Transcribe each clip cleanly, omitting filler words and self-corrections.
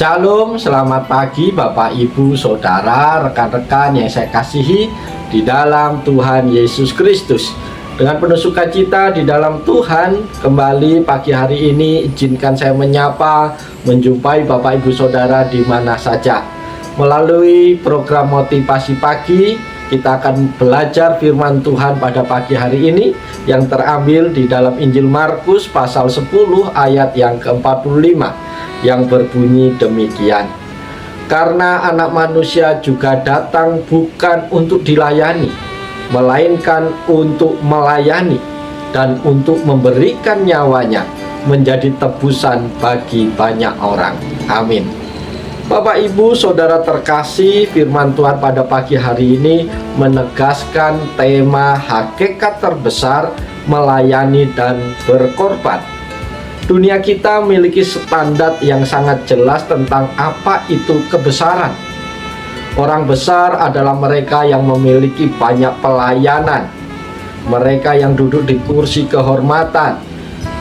Shalom, selamat pagi Bapak, Ibu, Saudara, rekan-rekan yang saya kasihi di dalam Tuhan Yesus Kristus. Dengan penuh sukacita di dalam Tuhan, kembali pagi hari ini izinkan saya menyapa, menjumpai Bapak, Ibu, Saudara di mana saja. Melalui program motivasi pagi, kita akan belajar firman Tuhan pada pagi hari ini yang terambil di dalam Injil Markus pasal 10 ayat yang ke-45. Yang berbunyi demikian, karena anak manusia juga datang bukan untuk dilayani, melainkan untuk melayani dan untuk memberikan nyawanya menjadi tebusan bagi banyak orang. Amin. Bapak, Ibu, Saudara terkasih, firman Tuhan pada pagi hari ini menegaskan tema hakikat terbesar melayani dan berkorban. Dunia kita memiliki standar yang sangat jelas tentang apa itu kebesaran. Orang besar adalah mereka yang memiliki banyak pelayanan, mereka yang duduk di kursi kehormatan,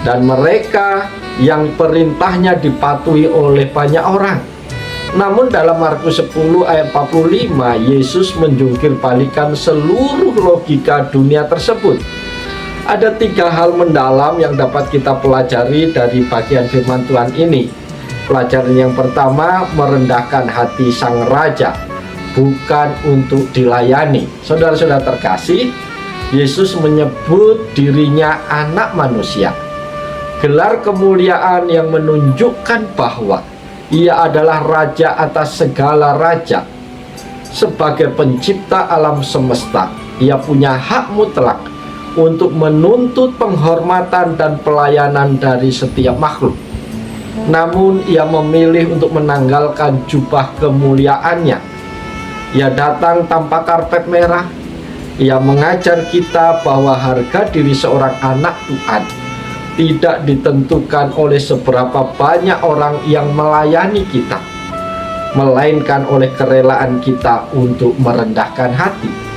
dan mereka yang perintahnya dipatuhi oleh banyak orang. Namun dalam Markus 10 ayat 45, Yesus menjungkir balikan seluruh logika dunia tersebut. Ada 3 hal mendalam yang dapat kita pelajari dari bagian firman Tuhan ini. Pelajaran yang pertama, merendahkan hati sang raja, bukan untuk dilayani. Saudara-saudara terkasih, Yesus menyebut dirinya anak manusia. Gelar kemuliaan yang menunjukkan bahwa ia adalah raja atas segala raja. Sebagai pencipta alam semesta, ia punya hak mutlak untuk menuntut penghormatan dan pelayanan dari setiap makhluk. Namun ia memilih untuk menanggalkan jubah kemuliaannya. Ia datang tanpa karpet merah. Ia mengajar kita bahwa harga diri seorang anak Tuhan tidak ditentukan oleh seberapa banyak orang yang melayani kita, melainkan oleh kerelaan kita untuk merendahkan hati.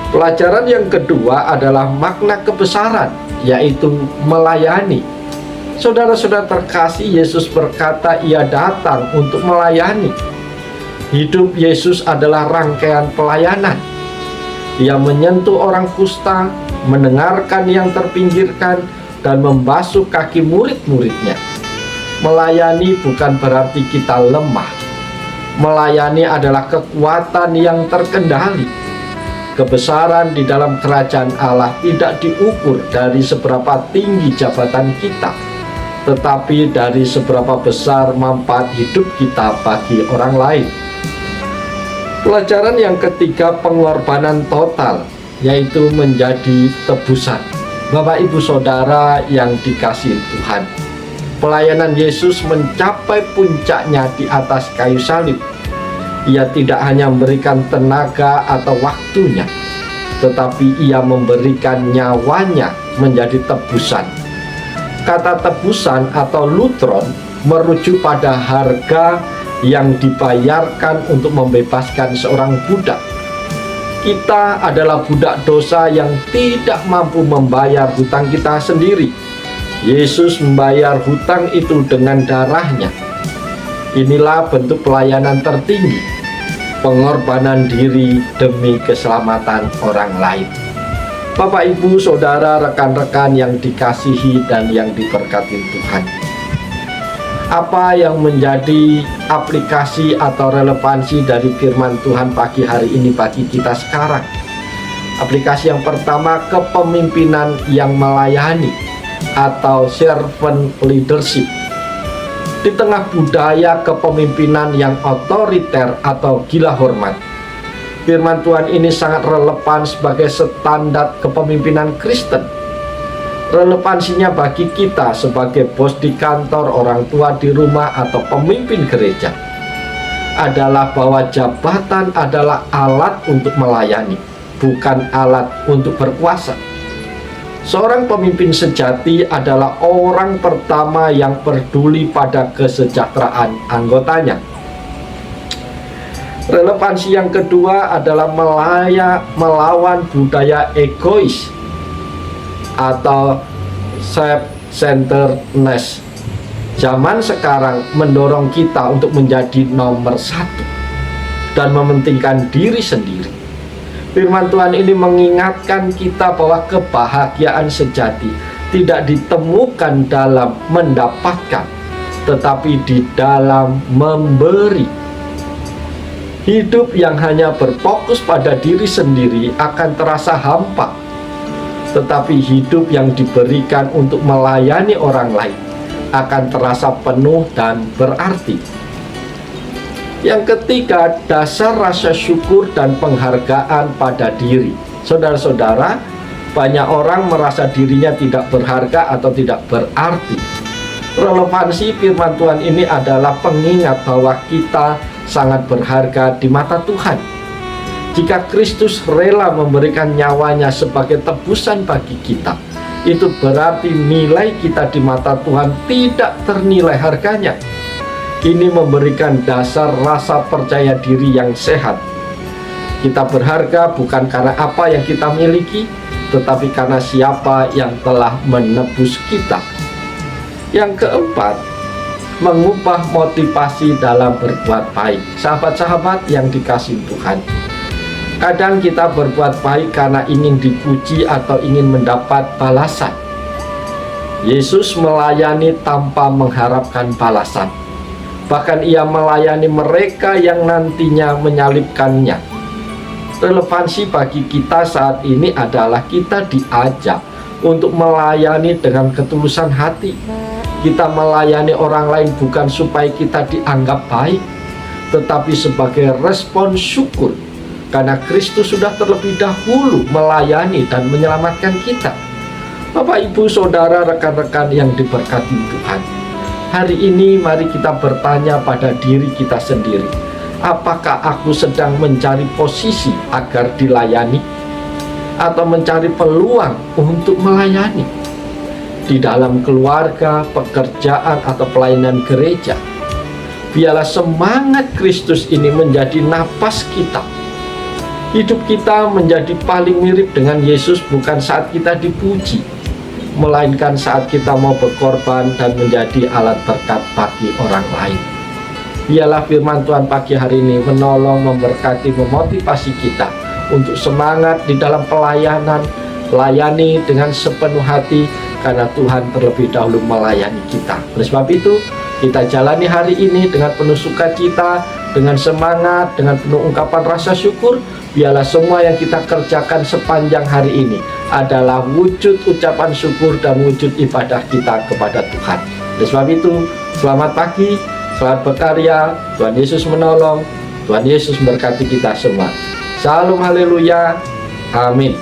Pelajaran yang kedua adalah makna kebesaran, yaitu melayani. Saudara-saudara terkasih, Yesus berkata ia datang untuk melayani. Hidup Yesus adalah rangkaian pelayanan. Ia menyentuh orang kusta, mendengarkan yang terpinggirkan, dan membasuh kaki murid-muridnya. Melayani bukan berarti kita lemah. Melayani adalah kekuatan yang terkendali. Kebesaran di dalam kerajaan Allah tidak diukur dari seberapa tinggi jabatan kita, tetapi dari seberapa besar manfaat hidup kita bagi orang lain. Pelajaran yang ketiga, pengorbanan total, yaitu menjadi tebusan. Bapak, Ibu, Saudara yang dikasihi Tuhan, pelayanan Yesus mencapai puncaknya di atas kayu salib. Ia tidak hanya memberikan tenaga atau waktunya, tetapi ia memberikan nyawanya menjadi tebusan. Kata tebusan atau lutron merujuk pada harga yang dibayarkan untuk membebaskan seorang budak. Kita adalah budak dosa yang tidak mampu membayar hutang kita sendiri. Yesus membayar hutang itu dengan darahnya. Inilah bentuk pelayanan tertinggi, pengorbanan diri demi keselamatan orang lain. Bapak, Ibu, Saudara, rekan-rekan yang dikasihi dan yang diberkati Tuhan, apa yang menjadi aplikasi atau relevansi dari firman Tuhan pagi hari ini bagi kita sekarang? Aplikasi yang pertama, kepemimpinan yang melayani atau servant leadership. Di tengah budaya kepemimpinan yang otoriter atau gila hormat, firman Tuhan ini sangat relevan sebagai standar kepemimpinan Kristen. Relevansinya bagi kita sebagai bos di kantor, orang tua di rumah, atau pemimpin gereja adalah bahwa jabatan adalah alat untuk melayani, bukan alat untuk berkuasa. Seorang pemimpin sejati adalah orang pertama yang peduli pada kesejahteraan anggotanya. Relevansi yang kedua adalah melawan budaya egois atau self-centeredness. Zaman sekarang mendorong kita untuk menjadi nomor satu dan mementingkan diri sendiri. Firman Tuhan ini mengingatkan kita bahwa kebahagiaan sejati tidak ditemukan dalam mendapatkan, tetapi di dalam memberi. Hidup yang hanya berfokus pada diri sendiri akan terasa hampa, tetapi hidup yang diberikan untuk melayani orang lain akan terasa penuh dan berarti. Yang ketiga, dasar rasa syukur dan penghargaan pada diri. Saudara-saudara, banyak orang merasa dirinya tidak berharga atau tidak berarti. Relevansi firman Tuhan ini adalah pengingat bahwa kita sangat berharga di mata Tuhan. Jika Kristus rela memberikan nyawanya sebagai tebusan bagi kita, itu berarti nilai kita di mata Tuhan tidak ternilai harganya. Ini memberikan dasar rasa percaya diri yang sehat. Kita berharga bukan karena apa yang kita miliki, tetapi karena siapa yang telah menebus kita. Yang keempat, mengubah motivasi dalam berbuat baik. Sahabat-sahabat yang dikasihi Tuhan, kadang kita berbuat baik karena ingin dipuji atau ingin mendapat balasan. Yesus melayani tanpa mengharapkan balasan. Bahkan ia melayani mereka yang nantinya menyalibkannya. Relevansi bagi kita saat ini adalah kita diajak untuk melayani dengan ketulusan hati. Kita melayani orang lain bukan supaya kita dianggap baik, tetapi sebagai respon syukur karena Kristus sudah terlebih dahulu melayani dan menyelamatkan kita. Bapak, Ibu, Saudara, rekan-rekan yang diberkati Tuhan, hari ini mari kita bertanya pada diri kita sendiri, apakah aku sedang mencari posisi agar dilayani atau mencari peluang untuk melayani di dalam keluarga, pekerjaan, atau pelayanan gereja? Biarlah semangat Kristus ini menjadi napas kita. Hidup kita menjadi paling mirip dengan Yesus bukan saat kita dipuji, melainkan saat kita mau berkorban dan menjadi alat berkat bagi orang lain. Biarlah firman Tuhan pagi hari ini menolong, memberkati, memotivasi kita untuk semangat di dalam pelayanan, layani dengan sepenuh hati karena Tuhan terlebih dahulu melayani kita. Oleh sebab itu, kita jalani hari ini dengan penuh sukacita, dengan semangat, dengan penuh ungkapan rasa syukur. Biarlah semua yang kita kerjakan sepanjang hari ini adalah wujud ucapan syukur dan wujud ibadah kita kepada Tuhan. Oleh sebab itu, selamat pagi, selamat berkarya, Tuhan Yesus menolong, Tuhan Yesus memberkati kita semua. Salam, haleluya, amin.